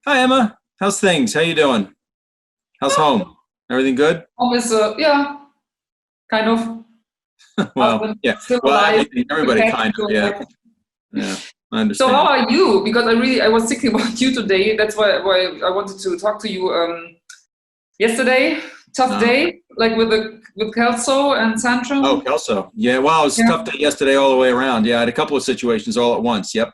Hi, Emma. How's things? How you doing? How's home? Everything good? Always, yeah, kind of. Well, Husband yeah. still Well, alive. The everybody cat kind of, still yeah. alive. Yeah, I So how understand. are you? Because I was thinking about you today. That's why I wanted to talk to you. Yesterday, tough No. day, like with Kelso and Oh, Sandrum. Kelso. Yeah, well, it was a Yeah. tough day yesterday all the way around. Yeah, I had a couple of situations all at once. Yep.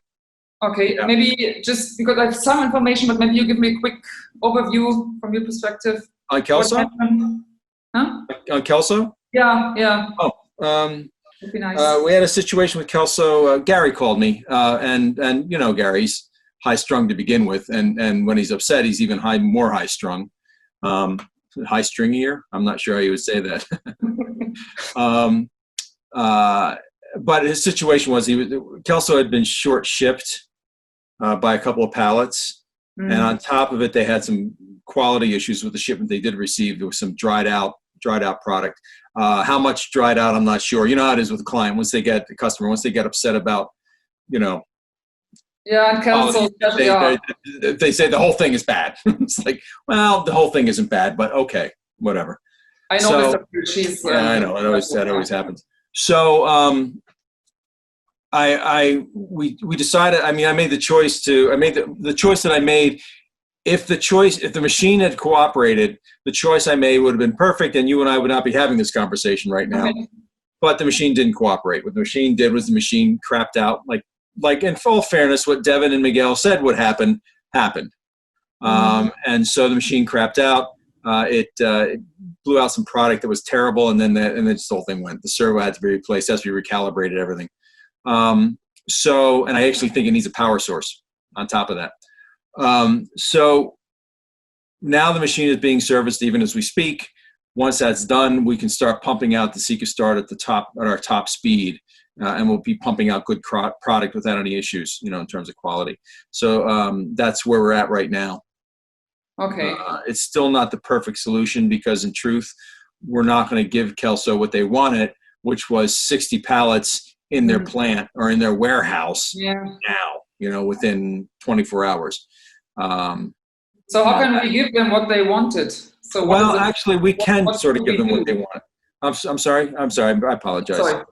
Okay. Yeah. Maybe just because I have some information, but maybe you give me a quick overview from your perspective. On What Kelso? happened? Huh? On Kelso? Yeah, yeah. Oh, um, Would be nice. we had a situation with Kelso. Gary called me, and Gary's high strung to begin with, and when he's upset, he's even more high strung. Um, High stringier. I'm not sure how you would say that. Um, uh, but his situation was Kelso had been short shipped by a couple of pallets, and Mm. on top of it, they had some quality issues with the shipment they did receive. There was some dried out product. How much dried out, I'm not sure. You know how it is with a client once they get upset about, you know, Yeah, and quality, Kelso, they yeah. they, they say the whole thing is bad. It's like, well, the whole thing isn't bad, but okay, whatever. I know So Mr. She's yeah, I know that always happens. So we decided. I mean, I made the choice to. I made the choice that I made. If the machine had cooperated, the choice I made would have been perfect, and you and I would not be having this conversation right now. okay. But the machine didn't cooperate. What the machine did was the machine crapped out. Like in full fairness, what Devin and Miguel said would happen happened. Mm. And so the machine crapped out. It blew out some product that was terrible, and then this whole thing went. The servo had to be replaced, has to be recalibrated, everything. And I actually think it needs a power source on top of that. So now the machine is being serviced even as we speak. Once that's done, we can start pumping out the Sika Start at our top speed, and we'll be pumping out good product without any issues, in terms of quality. So that's where we're at right now. Okay. It's still not the perfect solution because, in truth, we're not going to give Kelso what they wanted, which was 60 pallets in their Mm. plant or in their warehouse Yeah. now, within 24 hours. So how Now, can we give them what they wanted? So what is well, it? actually, we can What sort of could give we them what do? they want. I'm sorry. I'm sorry. I apologize. Sorry.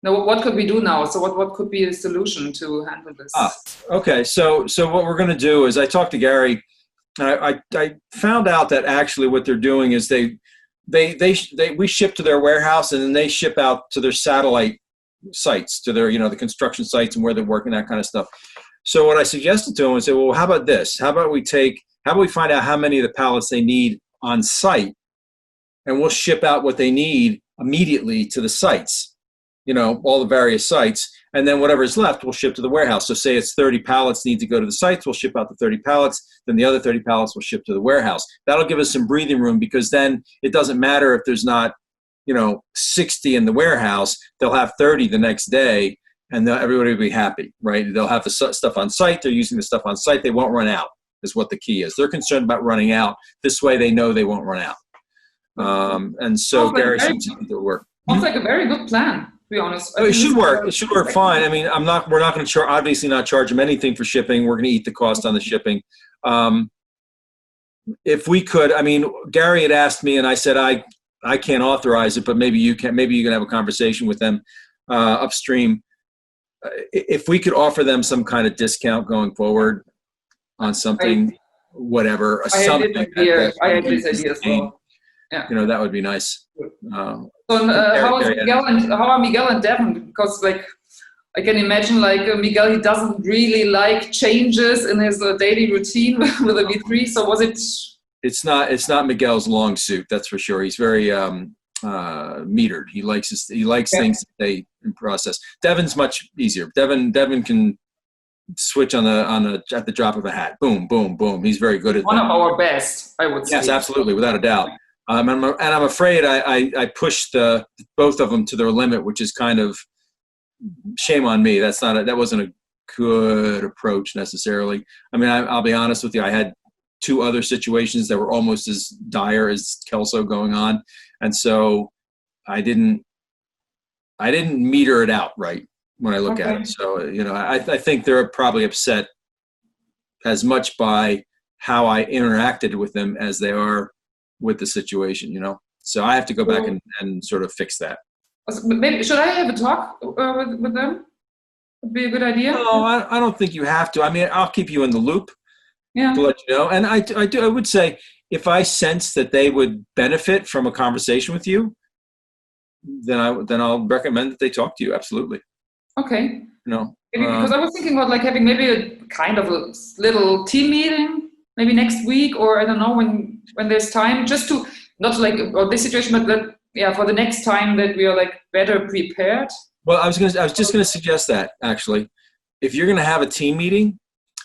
No, what could we do now? So what could be a solution to handle Ah, this? okay. So what we're going to do is I talked to Gary. I found out that actually what they're doing is we ship to their warehouse and then they ship out to their satellite sites, to their the construction sites and where they're working, that kind of stuff. So what I suggested to him was, well, how about this? How about we find out how many of the pallets they need on site, and we'll ship out what they need immediately to the sites, all the various sites, and then whatever's left we'll ship to the warehouse. So say it's 30 pallets need to go to the sites, we'll ship out the 30 pallets, then the other 30 pallets will ship to the warehouse. That'll give us some breathing room, because then it doesn't matter if there's not 60 in the warehouse, they'll have 30 the next day, and everybody will be happy, right? They'll have the stuff on site, they're using the stuff on site, they won't run out, is what the key is. They're concerned about running out. This way they know they won't run out. And so Sounds like Gary seems to think it'll work. sounds like a very good plan, to be honest. I Oh, it think this should is work. It should work fine. I mean, we're not going to obviously not charge them anything for shipping. We're going to eat the cost on the shipping. If we could, I mean, Gary had asked me, and I said I can't authorize it, but maybe you can. Maybe you can have a conversation with them upstream. If we could offer them some kind of discount going forward on I something, whatever, I had something this idea. that's I going had to be this idea as gain, well. Yeah. that would be nice. Um, So how is Gary had Miguel and how are Miguel and Devin? Because like I can imagine like Miguel, he doesn't really like changes in his daily routine with the V3. So was it? It's not Miguel's long suit, that's for sure. He's very metered. He likes Yeah. things that they in process. Devin's much easier. Devin can switch at the drop of a hat. Boom, boom, boom. He's very good at One that. of our best, I would Yes, say. absolutely, without a doubt. I'm afraid I pushed both of them to their limit, which is kind of shame on me. That wasn't a good approach necessarily. I mean, I'll be honest with you. I had two other situations that were almost as dire as Kelso going on, and so I didn't meter it out right when I look at Okay. it. So I think they're probably upset as much by how I interacted with them as they are with the situation, So I have to go back and sort of fix that. Maybe should I have a talk with them? Would be a good idea. No, I don't think you have to. I mean, I'll keep you in the loop Yeah. to let you know. And I would say if I sense that they would benefit from a conversation with you, then I'll recommend that they talk to you. Absolutely. Okay. Maybe, because I was thinking about like having maybe a kind of a little team meeting, maybe next week, or I don't know when there's time, just to not like about this situation, but that for the next time that we are like better prepared. Well, I was just gonna suggest that actually, if you're gonna have a team meeting,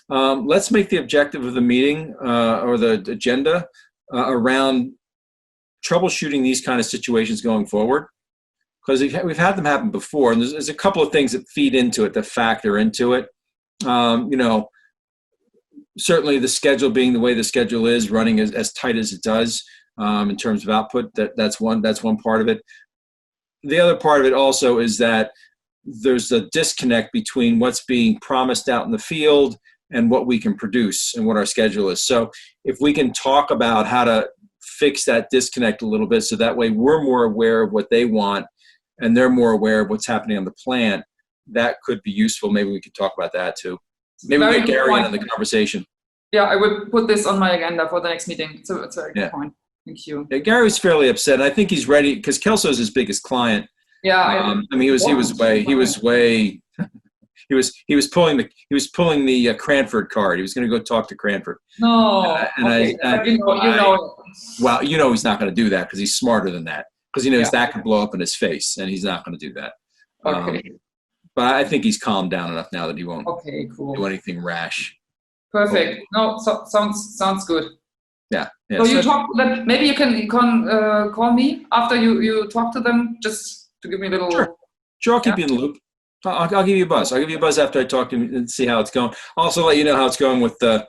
let's make the objective of the meeting or the agenda around troubleshooting these kind of situations going forward. Because we've had them happen before, and there's a couple of things that feed into it, that factor into it. Certainly the schedule being the way the schedule is, running as tight as it does in terms of output. That's one part of it. The other part of it also is that there's a disconnect between what's being promised out in the field and what we can produce and what our schedule is. So if we can talk about how to fix that disconnect a little bit, so that way we're more aware of what they want and they're more aware of what's happening on the plant, that could be useful. Maybe we could talk about that too. Maybe we get Gary in the conversation. Yeah, I would put this on my agenda for the next meeting. So it's a very good point. Thank you. Yeah, Gary was fairly upset. And I think he's ready because Kelso's his biggest client. Yeah. I mean, he was pulling the Cranford card. He was going to go talk to Cranford. No. Well, he's not going to do that because he's smarter than that. Because he knows that could blow up in his face, and he's not going to do that. Okay. But I think he's calmed down enough now that he won't do anything rash. Perfect. No, sounds good. Yeah. So you talk to them. Maybe you can call me after you talk to them, just to give me a little. Sure. I'll keep you in the loop. I'll give you a buzz. I'll give you a buzz after I talk to him and see how it's going. I'll also let you know how it's going with the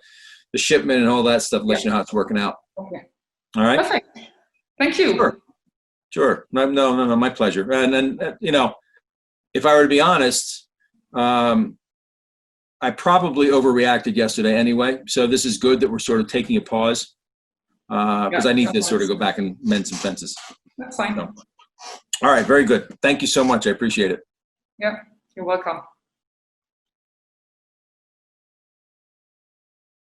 shipment and all that stuff. Let you know how it's working out. Okay. All right. Perfect. Thank you. Sure. No, my pleasure. And then, if I were to be honest, I probably overreacted yesterday anyway. So this is good that we're sort of taking a pause because I need to sort of go back and mend some fences. That's fine. So, all right. Very good. Thank you so much. I appreciate it. Yeah. You're welcome.